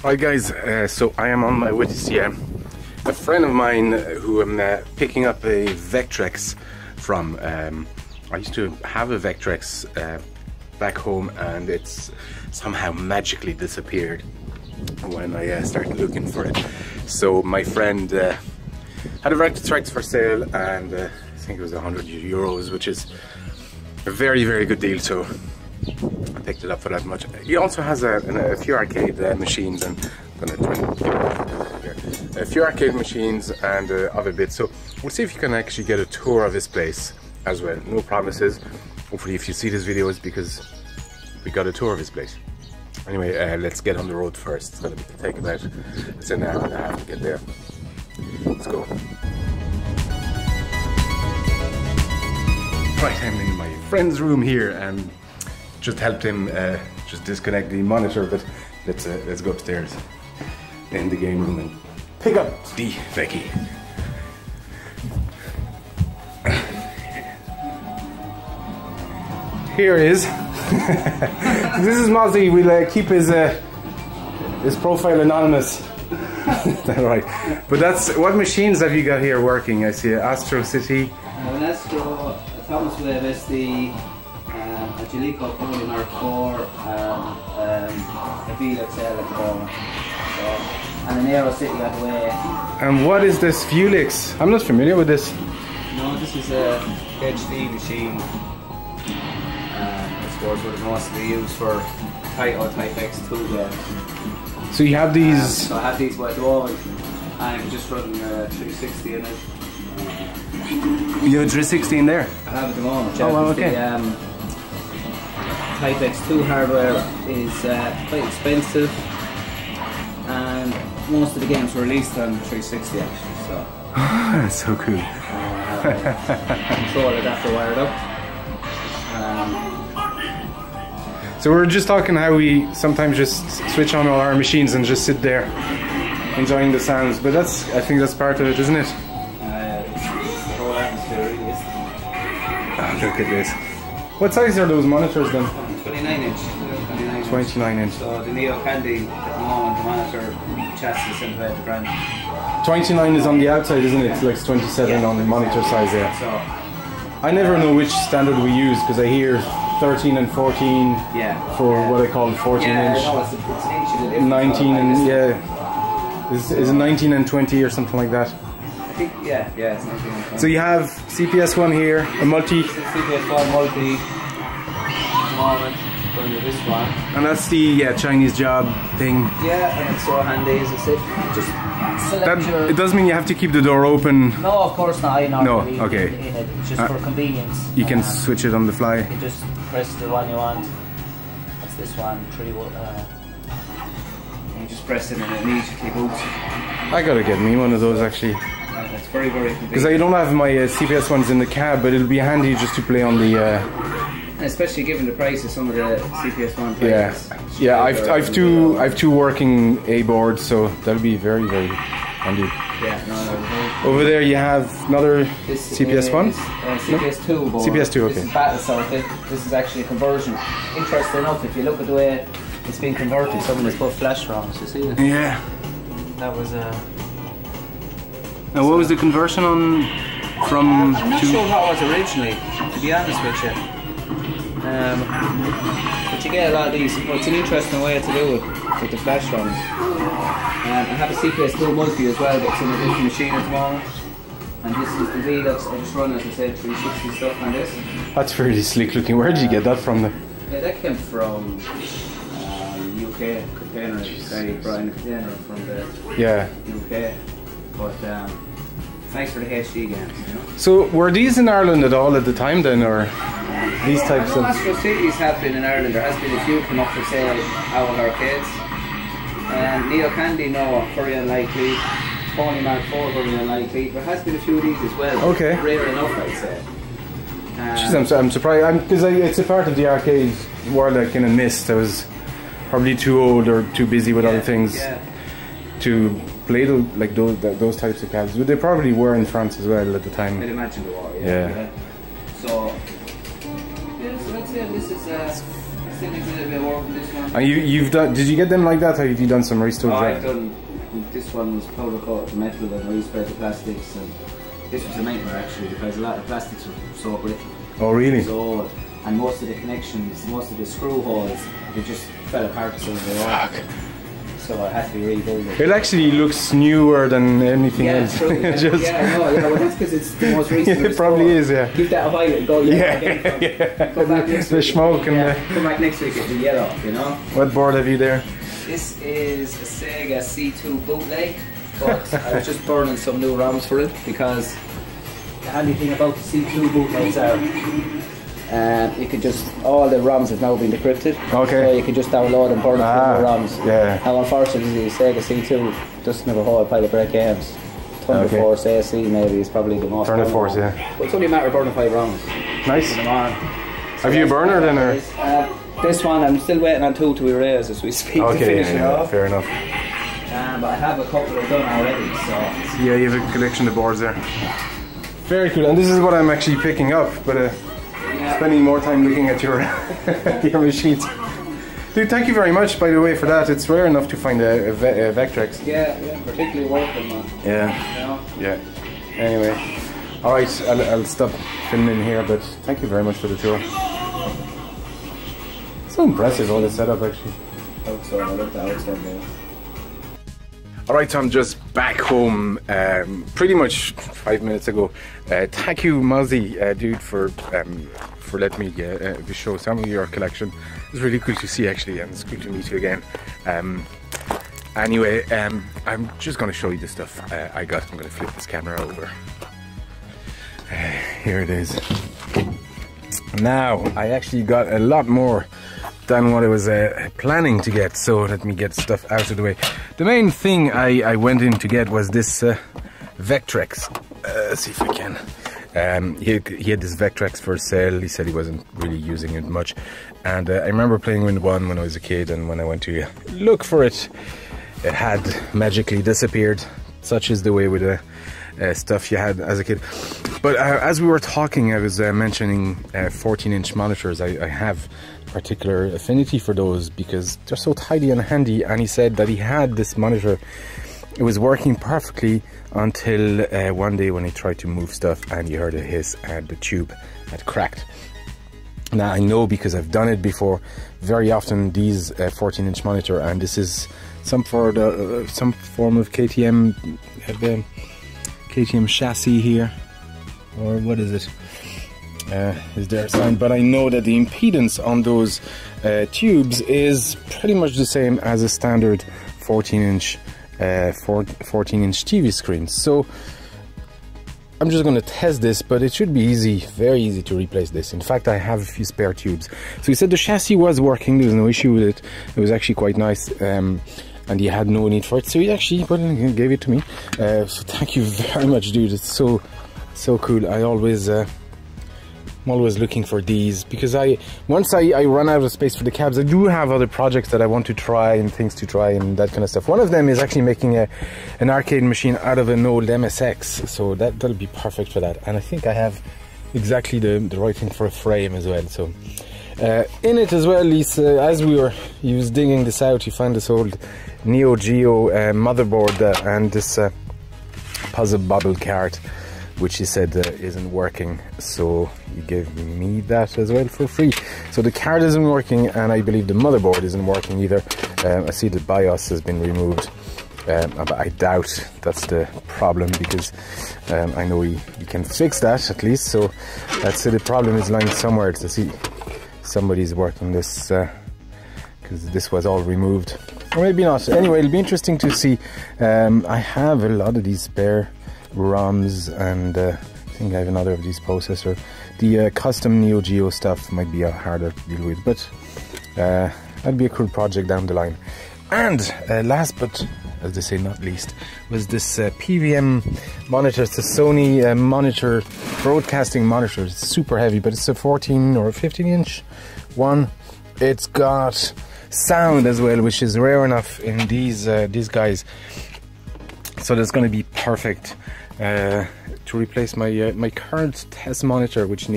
Hi guys, so I am on my way to see a friend of mine who I'm picking up a Vectrex from. I used to have a Vectrex back home, and it's somehow magically disappeared when I started looking for it. So my friend had a Vectrex for sale, and I think it was €100, which is a very, very good deal. So I picked it up for that much. He also has a few arcade machines and a few arcade machines and other bits. So we'll see if you can actually get a tour of his place as well. No promises. Hopefully, if you see this video, it's because we got a tour of his place. Anyway, let's get on the road first. It's gonna take about an hour and a half to get there. Let's go. Right, I'm in my friend's room here and just helped him just disconnect the monitor, but let's go upstairs in the game room and pick up the Vecchi. Here is this is Mozzie. We'll keep his profile anonymous. Right, but that's what machines have you got here working? I see Astro City. An Astro, a Thomas Webb SD, a Jalico Polymer 4, a Velux L at the moment, and an Aero City on the way. And what is this Velux? I'm not familiar with this. No, this is a HD machine. I suppose what it mostly used for Type X2 games. So you have these. So I have these by the moment. I'm just running 360 in it. You have a 360 in there? I have at the moment. Oh, well, okay. The Type X2 hardware is quite expensive, and most of the games were released on 360 actually. So that's so cool. Control adapter wired up. So we're just talking how we sometimes just switch on all our machines and just sit there enjoying the sounds, but I think that's part of it, isn't it? It's the whole atmosphere really, isn't it? Oh, look at this. What size are those monitors then? 29 inch. 29 inch. So the Neo Candy at the moment, the monitor chassis is about the brand. 29 is on the outside, isn't it? It's like 27 on the monitor size there. So I never know which standard we use because I hear 13 and 14 for what I call 14 inch. No, it's an inch. 19 and is it 19 and 20 or something like that? I think it's 19 and 20. So you have CPS1 here, a multi. CPS1 multi. At the moment, going to this one. And that's the Chinese job thing. Yeah, and it's so handy, as I said. Just select your... It doesn't mean you have to keep the door open. No, of course not. No, okay. It's just for convenience. You can switch it on the fly. You just press the one you want. What's this one? And you just press it and it immediately boots. I gotta get me one of those actually. It's very, very convenient. Because I don't have my CPS ones in the cab, but it'll be handy just to play on the... And especially given the price of some of the CPS1 prices. Yeah, I've two working A boards, so that'll be very, very handy. Yeah, no. Over there you have another CPS1? CPS2 board. CPS2, okay. This is battle circuit. This is actually a conversion. Interesting enough, if you look at the way it's been converted, someone has put flash ROMs, you see that? Yeah. That was a... Now what was the conversion on from... I'm not sure what it was originally, to be honest with you. But you get a lot of these. Well, it's an interesting way to do it with the flash ROMs. I have a CPS2 multi as well, but it's in a different machine at the moment. And this is the Velux. I just run, as I said, 360 stuff on this. That's really slick looking. Where did you get that from? Yeah, that came from UK container. Very Brian container from the UK. But it's nice for the HD games, you know. So were these in Ireland at all at the time then, or these types of... Astro Cities have been in Ireland. There has been a few come up for sale out of arcades. Neo Candy, no, very unlikely. Pony Mark 4, very unlikely. There has been a few of these as well. Okay. Rare enough, I'd say. Jeez, I'm surprised, because it's a part of the arcade world I kind of missed. I was probably too old or too busy with other things to play those types of cabs. But they probably were in France as well at the time. I'd imagine they were, yeah. So, so that's it. This is still needs a little bit of work on this one. And you've done? Did you get them like that, or have you done some restore? I've done. This one was powder coated metal and resprayed the plastics, and this was a nightmare actually because a lot of plastics were so brittle. Oh really? So old, and most of the connections, most of the screw holes, they just fell apart as soon as they were. So I had to rebuild it. It actually looks newer than anything else. True, yeah, Just well that's because it's the most recent. it probably is, yeah. Keep that white and go yellow again. Come back next the week. smoke and Come back next week, it'll be yellow, you know. What board have you there? This is a Sega C2 bootleg, but I was just burning some new ROMs for it because the handy thing about the C2 bootlegs are you could just, all the ROMs have now been decrypted, okay. so you can just download and burn the ROMs. Yeah. Now unfortunately the Sega C2 doesn't have a whole pile of break games. Thunder Force AC maybe is probably the most Thunder common Force, one. yeah. But it's only a matter of burning 5 ROMs. Nice. Them on. Have you a burner then, or? This one I'm still waiting on 2 to erase as we speak to finish it off. Fair enough. But I have a couple of done already, so... Yeah, you have a collection of boards there. Very cool, and this is what I'm actually picking up, but spending more time looking at your your machines. Dude, thank you very much, by the way, for that. It's rare enough to find a Vectrex. Yeah, particularly working, man. Yeah. Yeah. Anyway, alright, I'll stop filming here, but thank you very much for the tour. So impressive, all the setup, actually. Outside, I looked outside there. Alright, so I'm just back home pretty much 5 minutes ago. Thank you, Mozie, dude, for letting me show some of your collection. It's really cool to see, actually, and it's cool to meet you again. Anyway, I'm just going to show you the stuff I got. I'm going to flip this camera over. Here it is. Now, I actually got a lot more than what I was planning to get, so let me get stuff out of the way. The main thing I went in to get was this Vectrex. Let's see if I can. He had this Vectrex for sale. He said he wasn't really using it much, and I remember playing with one when I was a kid, and when I went to look for it, it had magically disappeared. Such is the way with stuff you had as a kid. But as we were talking, I was mentioning 14-inch monitors. I have particular affinity for those because they're so tidy and handy, and he said that he had this monitor, it was working perfectly until one day when he tried to move stuff and you heard a hiss and the tube had cracked. Now I know because I've done it before, very often these 14-inch monitor, and this is some form of KTM chassis here, or what is it? Is there a sign? But I know that the impedance on those tubes is pretty much the same as a standard 14-inch TV screen. So I'm just going to test this, but it should be easy, very easy to replace this. In fact, I have a few spare tubes. So he said the chassis was working, there was no issue with it. It was actually quite nice, and he had no need for it. So he actually gave it to me. So thank you very much, dude. It's so cool. I'm always looking for these because once I run out of space for the cabs, I do have other projects that I want to try and things to try and that kind of stuff. One of them is actually making an arcade machine out of an old MSX, so that'll be perfect for that. And I think I have exactly the right thing for a frame as well. So in it as well, as he was digging this out, he found this old Neo Geo motherboard and this puzzle bobble cart, which he said isn't working, so he gave me that as well for free. So the card isn't working, and I believe the motherboard isn't working either. I see the BIOS has been removed, but I doubt that's the problem because I know he can fix that at least. So that's the problem is lying somewhere to see somebody's working this because this was all removed, or maybe not. Anyway, it'll be interesting to see. I have a lot of these spare ROMs, and I think I have another of these processor. The custom Neo Geo stuff might be harder to deal with, but that'd be a cool project down the line. And last but, as they say, not least, was this PVM monitor. It's a Sony monitor, broadcasting monitor. It's super heavy, but it's a 14 or a 15-inch one. It's got sound as well, which is rare enough in these guys. So that's going to be perfect to replace my current test monitor, which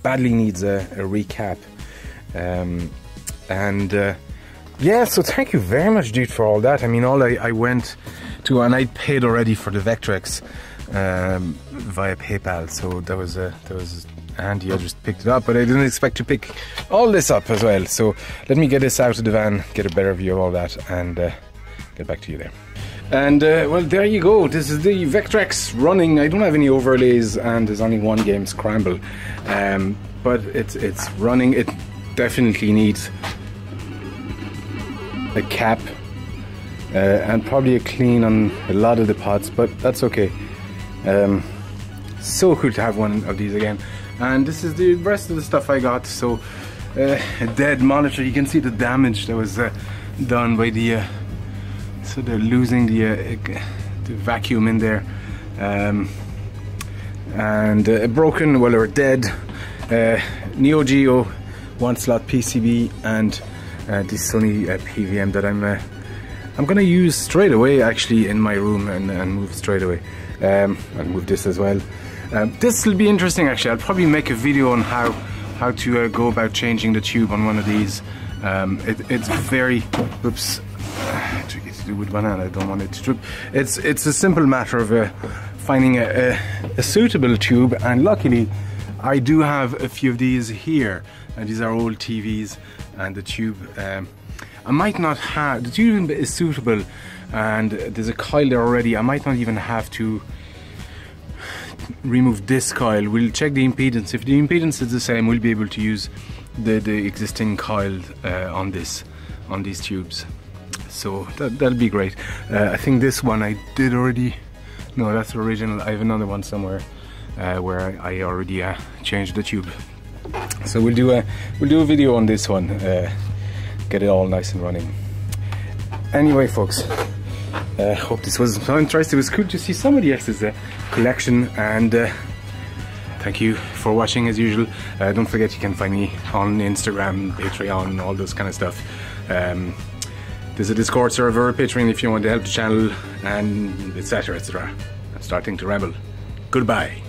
badly needs a recap. And yeah, so thank you very much, dude, for all that. I mean, I went to, and I paid already for the Vectrex via PayPal, so that was handy. I just picked it up, but I didn't expect to pick all this up as well. So let me get this out of the van, get a better view of all that, and get back to you there. And well, there you go. This is the Vectrex running. I don't have any overlays, and there's only one game, Scramble, but it's running. It definitely needs a cap and probably a clean on a lot of the pods, but that's okay. So cool to have one of these again. And this is the rest of the stuff I got. So a dead monitor. You can see the damage that was done by the so they're losing the vacuum in there, and a broken, well, or dead Neo Geo 1-slot PCB, and this Sony PVM that I'm gonna use straight away, actually, in my room, and move straight away. I'll move this as well. This will be interesting, actually. I'll probably make a video on how to go about changing the tube on one of these. It's very, oops, tricky to do with banana. I don't want it to trip. It's a simple matter of finding a suitable tube, and luckily I do have a few of these here. These are old TVs, and the tube, I might not have, the tube is suitable, and there's a coil there already. I might not even have to remove this coil. We'll check the impedance. If the impedance is the same, we'll be able to use the existing coil on these tubes. So that'll be great. I think this one I did already. No, that's the original. I have another one somewhere where I already changed the tube. So we'll do a video on this one. Get it all nice and running. Anyway, folks, hope this was so interesting. It was cool to see somebody else's collection, and thank you for watching as usual. Don't forget you can find me on Instagram, Patreon, all those kind of stuff. There's a Discord server, Patreon if you want to help the channel, and etc. etc. I'm starting to ramble. Goodbye.